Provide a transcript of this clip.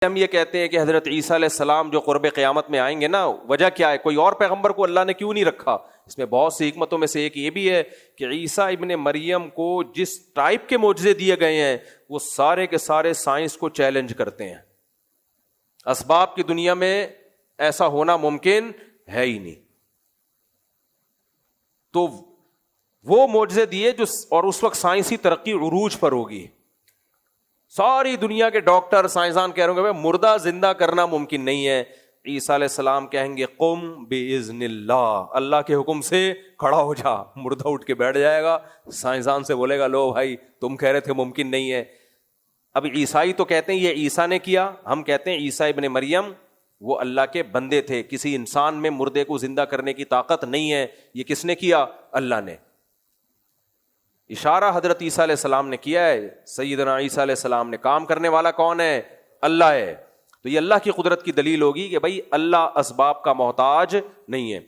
ہم یہ کہتے ہیں کہ حضرت عیسیٰ علیہ السلام جو قرب قیامت میں آئیں گے نا، وجہ کیا ہے؟ کوئی اور پیغمبر کو اللہ نے کیوں نہیں رکھا؟ اس میں بہت سی حکمتوں میں سے ایک یہ بھی ہے کہ عیسیٰ ابن مریم کو جس ٹائپ کے معجزے دیے گئے ہیں وہ سارے کے سارے سائنس کو چیلنج کرتے ہیں. اسباب کی دنیا میں ایسا ہونا ممکن ہے ہی نہیں. تو وہ معجزے دیے جو، اور اس وقت سائنسی ترقی عروج پر ہوگی. ساری دنیا کے ڈاکٹر سائنسدان کہہ رہے ہوں گے مردہ زندہ کرنا ممکن نہیں ہے. عیسیٰ علیہ السلام کہیں گے قم باذن اللہ، اللہ کے حکم سے کھڑا ہو جا. مردہ اٹھ کے بیٹھ جائے گا. سائنسدان سے بولے گا لو بھائی تم کہہ رہے تھے ممکن نہیں ہے. اب عیسائی تو کہتے ہیں یہ عیسیٰ نے کیا، ہم کہتے ہیں عیسیٰ ابن مریم وہ اللہ کے بندے تھے. کسی انسان میں مردے کو زندہ کرنے کی طاقت نہیں ہے. یہ کس نے کیا؟ اللہ نے. اشارہ حضرت عیسیٰ علیہ السلام نے کیا ہے. سیدنا عیسیٰ علیہ السلام نے. کام کرنے والا کون ہے؟ اللہ ہے. تو یہ اللہ کی قدرت کی دلیل ہوگی کہ بھائی اللہ اسباب کا محتاج نہیں ہے.